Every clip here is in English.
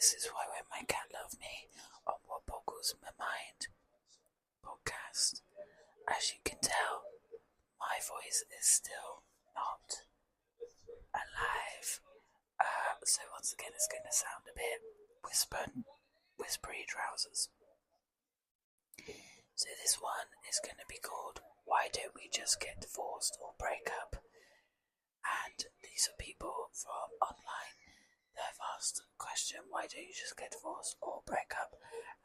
This is Why Won't My Cat Love Me on What Boggles My Mind podcast. As you can tell, my voice is still not alive. So once again it's going to sound a bit whispery trousers. So this one is going to be called Why Don't We Just Get Divorced or Break Up? And these are people from online that have asked the question, why don't you just get divorced or break up?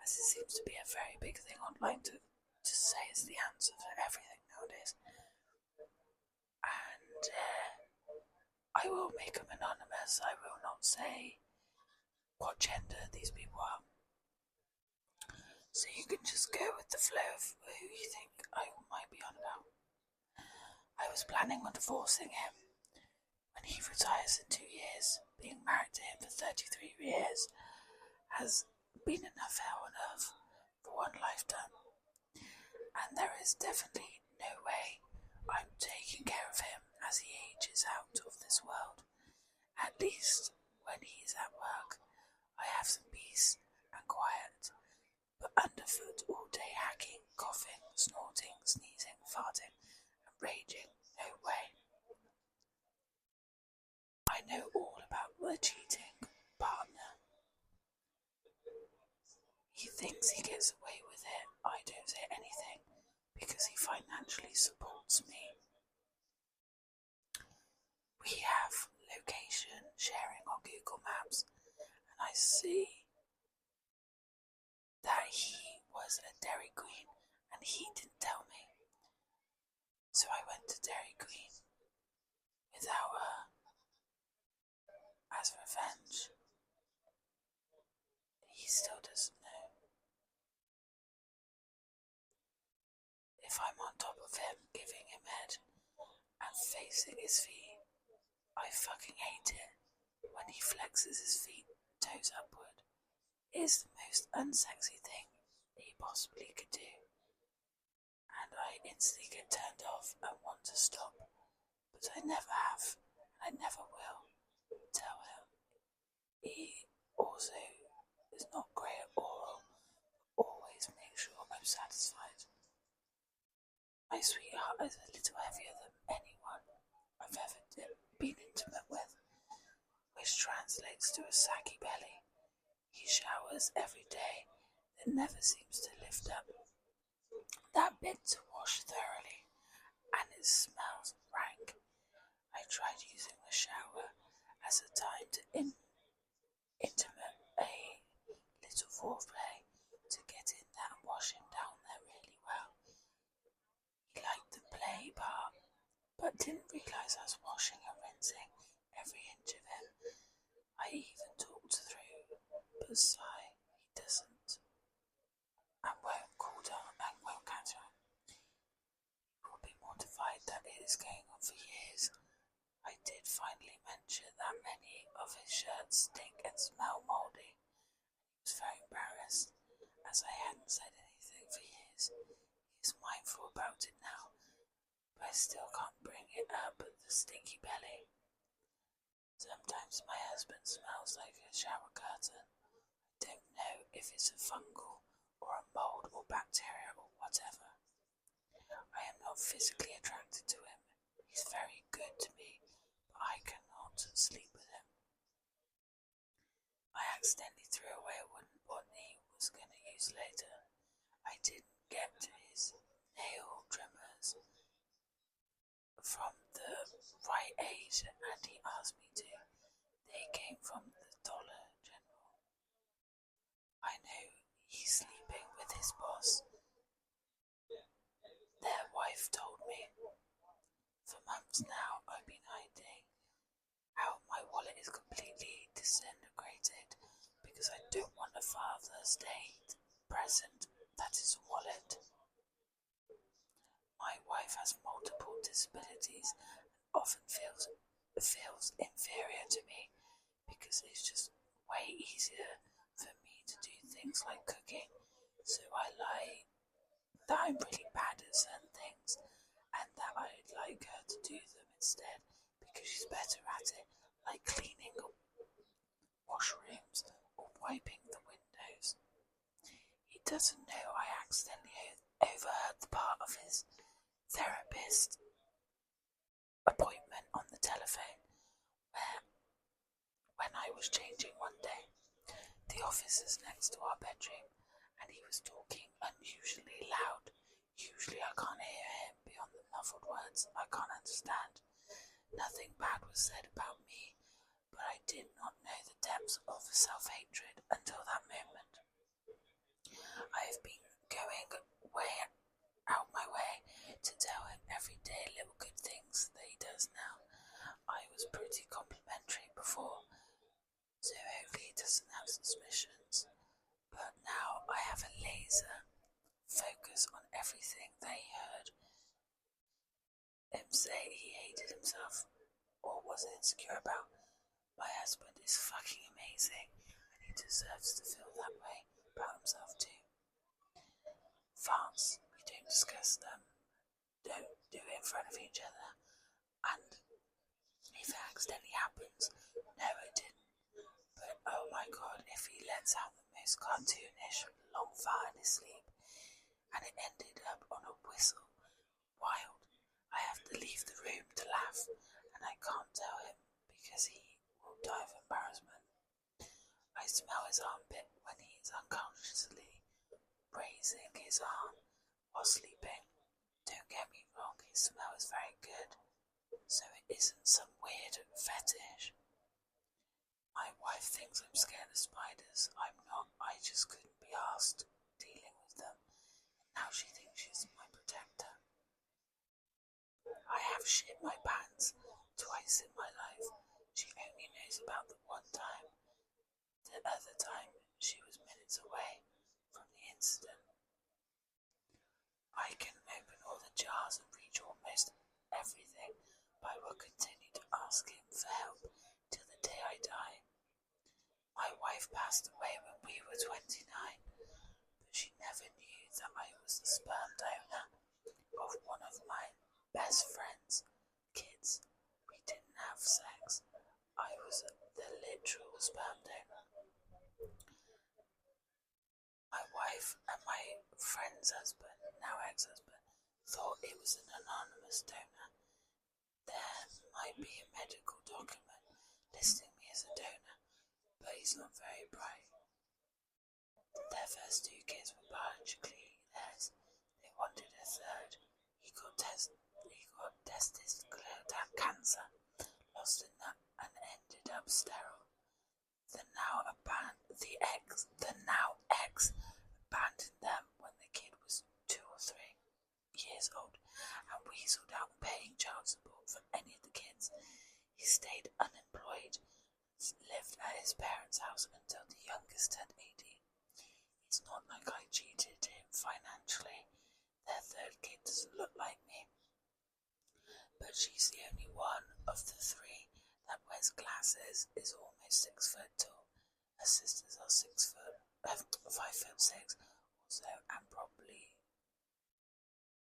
As it seems to be a very big thing online to say is the answer to everything nowadays. And I will make them anonymous. I will not say what gender these people are. So you can just go with the flow of who you think I might be on about. I was planning on divorcing him when he retires in 2 years. Being married to him for 33 years has been enough hell on earth for one lifetime. And there is definitely no way I'm taking care of him as he ages out of this world. At least when he is at work, I have some peace and quiet. But underfoot all day hacking, coughing, snorting, sneezing, farting, and raging, no way. I know all about the cheating partner. He thinks he gets away with it. I don't say anything because he financially supports me. We have location sharing on Google Maps, and I see that he was at Dairy Queen and he didn't tell me. So I went to Dairy Queen without her as revenge. He still doesn't know. If I'm on top of him, giving him head and facing his feet, I fucking hate it. When he flexes his feet, toes upward, it is the most unsexy thing he possibly could do. And I instantly get turned off and want to stop. But I never have, and I never will tell him. He also is not great at oral, always make sure I'm satisfied. My sweetheart is a little heavier than anyone I've ever been intimate with, which translates to a saggy belly. He showers every day that never seems to lift up. That bit to wash thoroughly, and it smells rank. I tried using the shower as a time to intimate a little foreplay to get in there and wash him down there really well. He liked the play part, but didn't realise I was washing and rinsing every inch of him. I even talked through, but sigh, he doesn't, and won't cool down and won't catch up. He will be mortified that it is going on for years. I did finally mention that many of his shirts stink and smell mouldy. He was very embarrassed, as I hadn't said anything for years. He is mindful about it now, but I still can't bring it up at the stinky belly. Sometimes my husband smells like a shower curtain. I don't know if it's a fungal or a mould or bacteria or whatever. I am not physically attracted to him. He's very good to me, but I cannot sleep with him. I accidentally threw away a wooden pot he was going to use later. I didn't get to his nail trimmers from the right age, and he asked me to. They came from the Dollar General. I know he's sleeping with his boss. Their wife told me. For months now I've been hiding out. My wallet is completely disintegrated because I don't want a Father's Day present that is a wallet. My wife has multiple disabilities and often feels inferior to me because it's just way easier for me to do things like cooking. So I lie that I'm really bad at certain things and that I'd like her to do them instead because she's better at it, like cleaning washrooms or wiping the windows. He doesn't know I accidentally overheard the part of his therapist appointment on the telephone when I was changing one day. The office is next to our bedroom, and he was talking unusually loud. Usually I can't hear him beyond the muffled words I can't understand. Nothing bad was said about me, but I did not know the depths of self-hatred until that moment. I have been going out my way to tell him every day little good things that he does now. I was pretty complimentary before, so hopefully he doesn't have suspicions. But now I have a laser focus on everything that he heard him say he hated himself or was insecure about. My husband is fucking amazing, and he deserves to feel that way about himself too. Farts, we don't discuss them, don't do it in front of each other, and if it accidentally happens, no I didn't, but oh my god, if he lets out the most cartoonish long fart in his sleep, and it ended up on a whistle, wild, I have to leave the room to laugh, and I can't tell him because he will die of embarrassment. I smell his armpit when he is unconsciously raising his arm while sleeping. Don't get me wrong, his smell is very good, so it isn't some weird fetish. My wife thinks I'm scared of spiders. I'm not, I just couldn't be asked dealing with them. Now she thinks she's my protector. I have shit my pants twice in my life. She only knows about the one time. The other time, she was minutes away from the incident. I can open all the jars and reach almost everything, but I will continue to ask him for help till the day I die. My wife passed away when we were 29, but she never knew that I was the sperm donor of one of my best friend's kids. We didn't have sex. I was the literal sperm donor. My wife and my friend's husband, now ex-husband, thought it was an anonymous donor. There might be a medical document listing me as a donor, but he's not very bright. Their first 2 kids were biologically theirs. They wanted a third. He got testicular cancer, lost a nut, and ended up sterile. The now ex abandoned them when the kid was 2 or 3 years old and weaseled out paying child support for any of the kids. He stayed unemployed, lived at his parents' house until the youngest turned 18. It's not like I cheated him financially. Their third kid doesn't look like me, but she's the only one of the 3 that wears glasses, is almost 6 foot tall. Her sisters are 5'6" also, and probably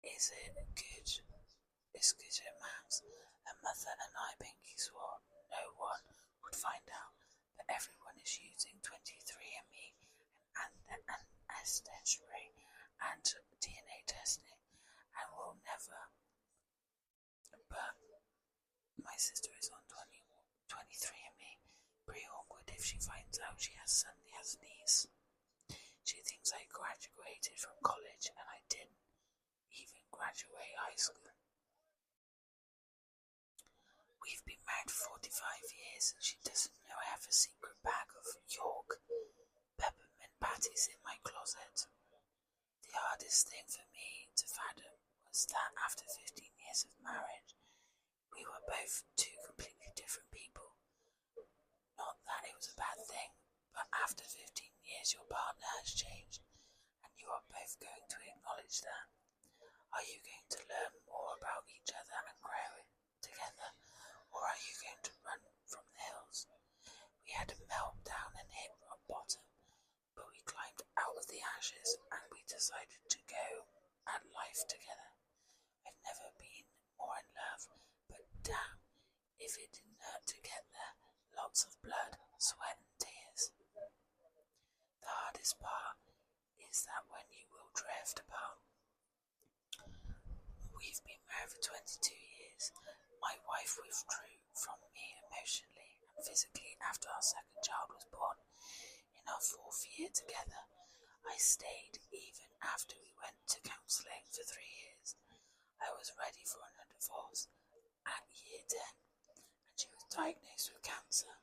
is good at maths. Her mother and I pinky swore no one would find out, but everyone is using 23andMe and ancestry and DNA testing, and will never. But my sister is on 23andMe. Pretty awkward if she finds out she suddenly has a niece. She thinks I graduated from college, and I didn't even graduate high school. We've been married 45 years, and she doesn't know I have a secret bag of York peppermint patties in my closet. The hardest thing for me to fathom was that after 15 years of marriage, we were both 2 completely different people. Not that it was a bad thing, but after 15 years your partner has changed, and you are both going to acknowledge that. Are you going to learn more about each other and grow together, or are you going to run from the hills? We had a meltdown and hit rock bottom, but we climbed out of the ashes and we decided to go at life together. I've never been more in love, but damn, if it didn't hurt to get there, lots of blood, sweat and tears. hardest part is that when you will drift apart. We've been married for 22 years. My wife withdrew from me emotionally and physically after our second child was born. In our 4th year together, I stayed even after we went to counselling for 3 years. I was ready for a divorce at year 10, and she was diagnosed with cancer.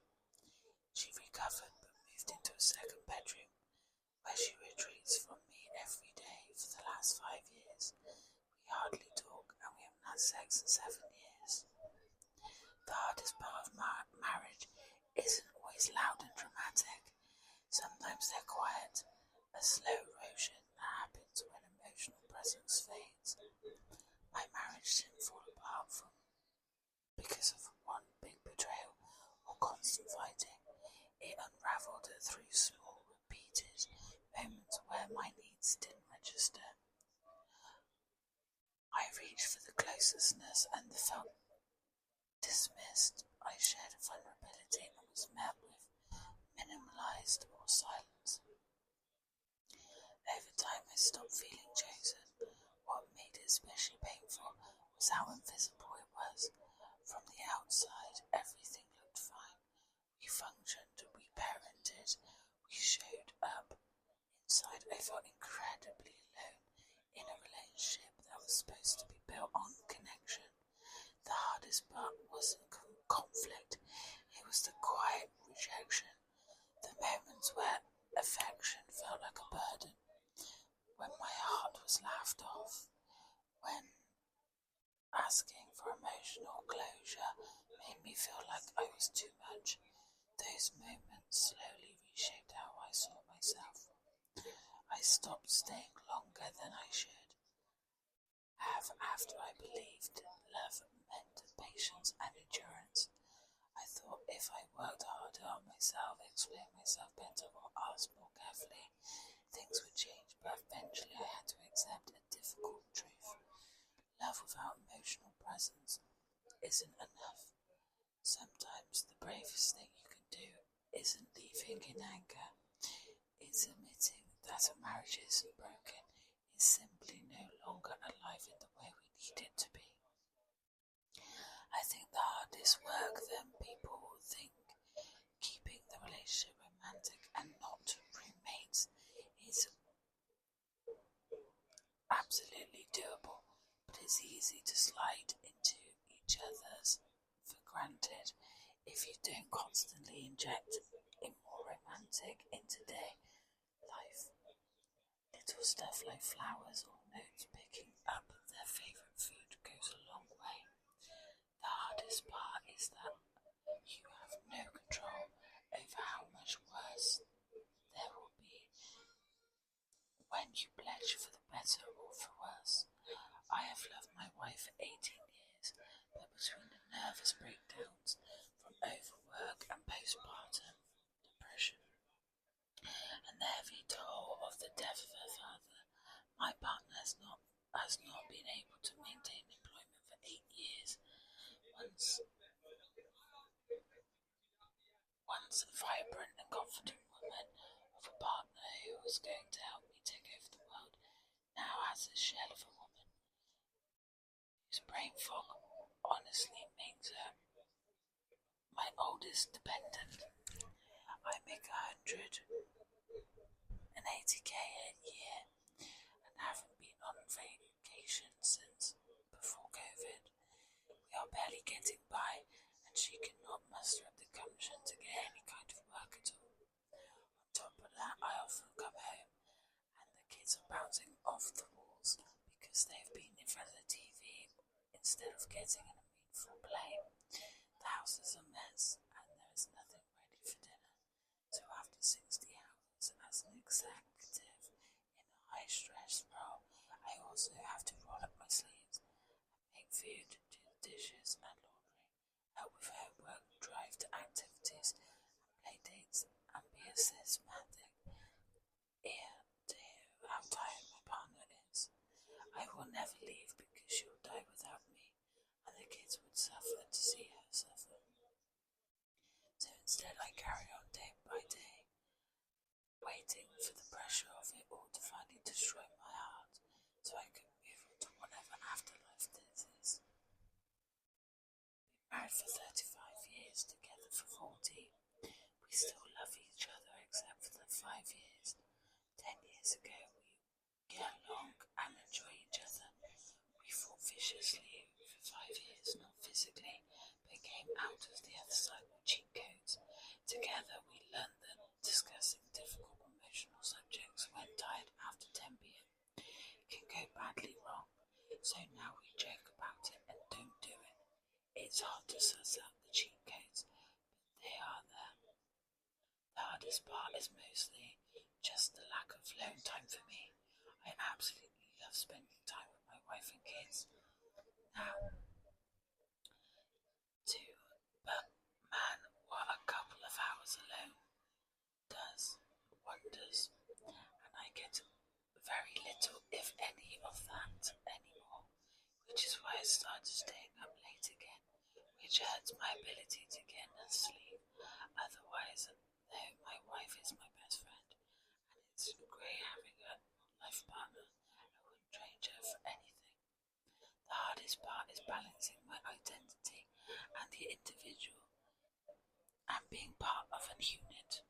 She recovered but moved into a second bedroom where she retreats from me every day for the last 5 years. We hardly talk and we haven't had sex in 7 years. The hardest part of marriage isn't always loud and dramatic. Sometimes they're quiet, a slow erosion that happens when emotional presence fades. My marriage didn't fall apart because of one big betrayal or constant fighting. It unravelled through small, repeated moments where my needs didn't register. I reached for the closeness and felt dismissed. I shared vulnerability and was met with minimalised or silence. Over time I stopped feeling chosen. What made it especially painful was how invisible it was. From the outside, everything looked fine. We functioned, we parented, we showed up. Inside, I felt incredibly alone in a relationship that was supposed to be built on connection. The hardest part wasn't conflict, it was the quiet rejection. The moments where affection felt like a burden, when my heart was laughed off, when asking for emotional closure made me feel like I was too much. Those moments slowly reshaped how I saw myself. I stopped staying longer than I should have after I believed love meant patience and endurance. I thought if I worked harder on myself, explained myself better, or asked more carefully, things would change, but eventually I had to accept a difficult truth. Love without emotional presence isn't enough. Sometimes the bravest thing you can do isn't leaving in anger. It's admitting that a marriage isn't broken. It's simply no longer alive in the way we need it to be. I think the hardest work than people will think, keeping the relationship romantic and not roommates, is absolutely doable, but it's easy to slide into each other's for granted if you don't constantly inject a more romantic into their life. Little stuff like flowers or notes picking up their favourite food goes a long way. The hardest part is that you have no control over how much worse there will be when you pledge for the better or for worse. I have loved my wife for 18 years, but between the nervous breakdowns from overwork and postpartum depression and the heavy toll of the death of her father, my partner has not been able to maintain employment for 8 years. Once a vibrant and confident woman of a partner who was going to help me take over the world, now has a shell of a woman whose brain fog honestly makes her my oldest dependent. I make 180k a year and haven't been on vacation since before COVID. We are barely getting by, and she cannot muster up the gumption to get any kind of work at all. On top of that, I often come home and the kids are bouncing off the walls because they've been in front of the TV instead of getting in a meaningful play. The house is a mess and there is nothing ready for dinner. So after 60 hours as an executive in a high-stress role, I also have to roll up my sleeves and make food, do the dishes and laundry, help with homework, drive to activities and play dates, and be a systematic ear to hear how tired my partner is. I will never leave because she will die without me, and the kids would suffer to see her suffer. So instead I carry on day by day, fighting for the pressure of it all to finally destroy my heart so I could move on to whatever afterlife this is. We've been married for 35 years, together for 40. We still love each other except for the 5 years. 10 years ago we get along and enjoy each other. We fought viciously for 5 years, not physically, but came out of the other side with cheat codes. Together we learned that discussing difficult emotional subjects when tired after 10 p.m. can go badly wrong, so now we joke about it and don't do it. It's hard to suss out the cheat codes, but they are there. The hardest part is mostly just the lack of alone time for me. I absolutely love spending time with my wife and kids. Now, but man, what a couple of hours alone does wonders, and I get very little, if any, of that anymore, which is why I started staying up late again, which hurts my ability to get enough sleep. Otherwise, though, my wife is my best friend, and it's great having a life partner. I wouldn't change her for anything. The hardest part is balancing my identity and the individual and being part of a unit.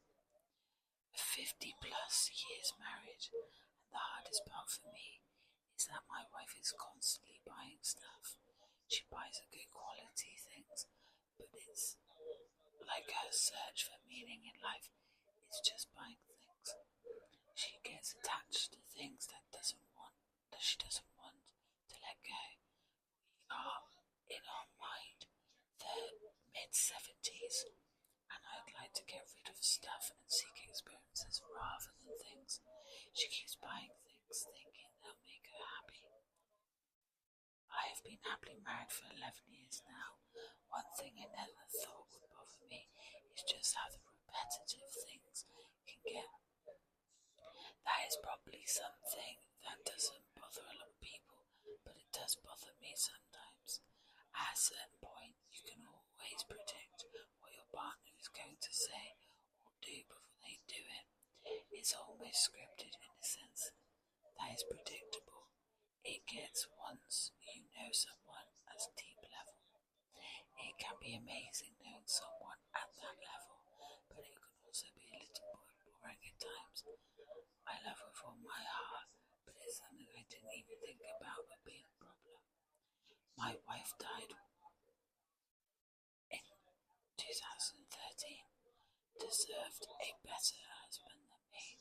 50 plus years married, and the hardest part for me is that my wife is constantly buying stuff. She buys a good quality things, but it's like her search for meaning in life is just buying things. She gets attached to things that she doesn't want to let go. We are in our mind the mid-70s, and I'd like to get rid of stuff and seek experiences rather than things. She keeps buying things thinking they'll make her happy. I have been happily married for 11 years now. One thing I never thought would bother me is just how the repetitive things can get. That is probably something that doesn't bother a lot of people, but it does bother me sometimes. At a certain point, you can always predict what your partner is going to say or do before they do it. It's almost scripted in a sense that is predictable. It gets once you know someone at a deep level. It can be amazing knowing someone at that level, but it can also be a little boring at times. I love her with all my heart, but it's something I didn't even think about would be a problem. My wife died in 2013. Deserved a better husband than me.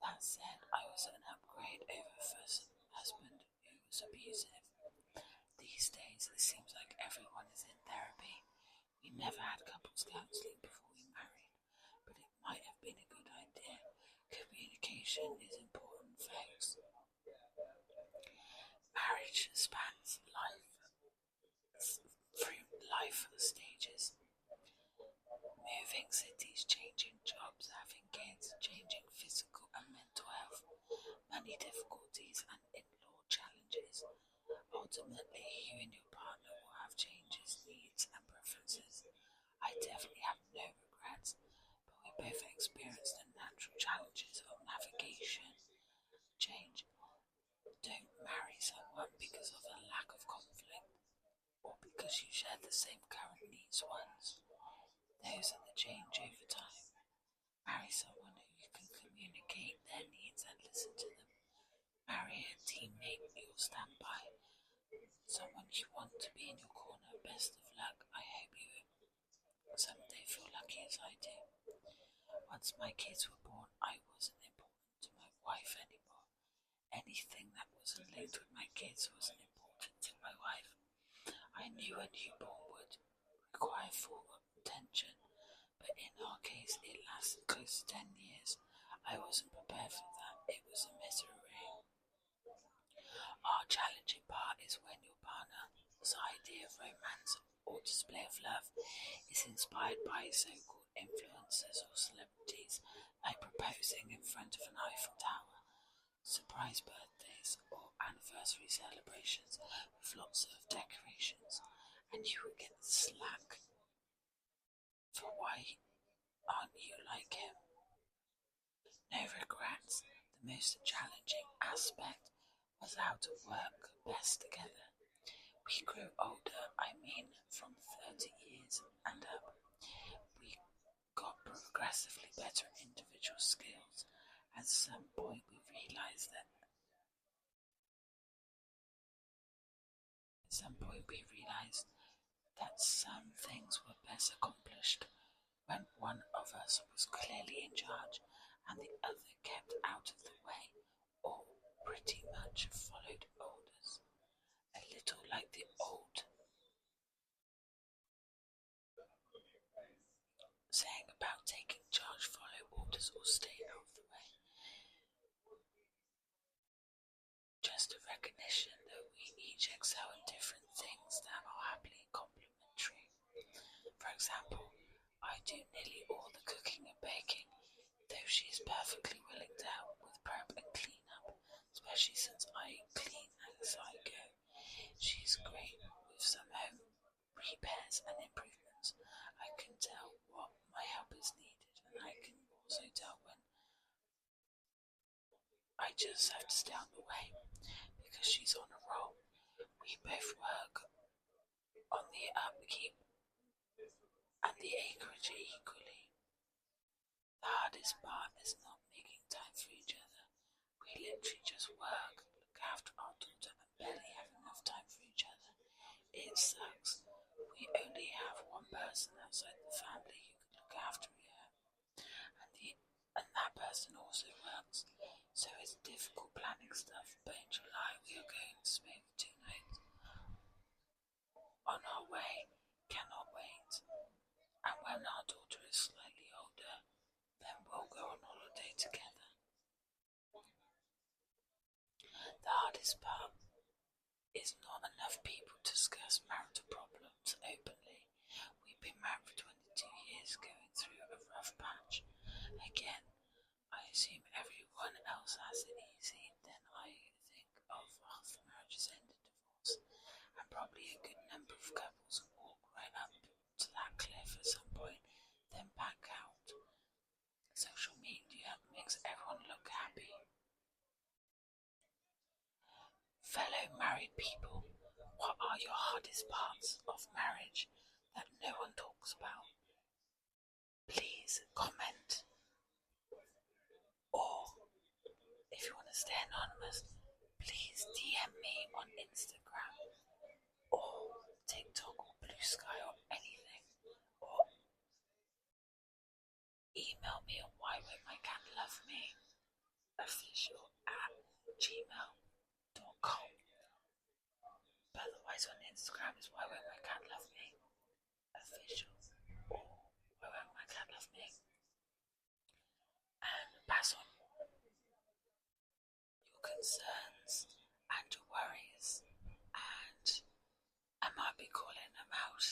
That said, I was an upgrade over a first husband who was abusive. These days, it seems like everyone is in therapy. We never had couples counselling before we married, but it might have been a good idea. Communication is important, folks. Marriage spans life through life stages. Moving cities, changing jobs, having kids, changing physical and mental health, money difficulties and in-law challenges. Ultimately, you and your partner will have changes, needs and preferences. I definitely have no regrets, but we both experienced the natural challenges of navigation, change. Don't marry someone because of a lack of conflict, or because you share the same current needs once. Those are the change over time. Marry someone who you can communicate their needs and listen to them. Marry a teammate you'll stand by. Someone you want to be in your corner. Best of luck. I hope you someday feel lucky as I do. Once my kids were born, I wasn't important to my wife anymore. Anything that wasn't linked with my kids wasn't important to my wife. I knew a newborn would require full attention, but in our case it lasted close to 10 years. I wasn't prepared for that. It was a misery. Our challenging part is when your partner's idea of romance or display of love is inspired by so-called influencers or celebrities, like proposing in front of an Eiffel Tower, surprise birthdays or anniversary celebrations with lots of decorations, and you will get the slack for why aren't you like him. No regrets. parents, the most challenging aspect was how to work best together. We grew older, from 30 years and up. We got progressively better individual skills. At some point we realised that some things were best accomplished when one of us was clearly in charge and the other kept out of the way or pretty much followed orders. A little like the old saying about taking charge, follow orders or stay out of the way. Just a recognition that we each excel in different things that are happily complementary. For example, I do nearly all the cooking and baking, though she is perfectly willing to help with prep and clean up, especially since I clean as I go. She's great with some home repairs and improvements. I can tell what my help is needed, and I can also tell when I just have to stay out of the way, because she's on a roll. We both work on the upkeep and the acreage equally. The hardest part is not making time for each other. We literally just work, look after our daughter, and barely have enough time for each other. It sucks. We only have one person outside the family who can look after her, and that person also works, so it's difficult planning stuff. But in July we are going to Spain for 2 nights. On our way, cannot wait. And when our daughter is slightly older, then we'll go on holiday together. The hardest part is not enough people discuss marital problems openly. We've been married for 22 years, going through a rough patch. Again, I assume everyone else has it easy, then I think of half the marriages end in divorce, and probably a good number of couples walk right up to that cliff at some point, then back out. Social media makes everyone look happy. Fellow married people, what are your hardest parts of marriage that no one talks about? Please comment. Or, if you want to stay anonymous, please DM me on Instagram or TikTok or Blue Sky or anything. Or email me on WHYWONTMYCATLOVEME official@gmail.com. But otherwise on Instagram is WHYWONTMYCATLOVEME official or WHYWONTMYCATLOVEME. And pass on your concerns and your worries, and I might be calling them out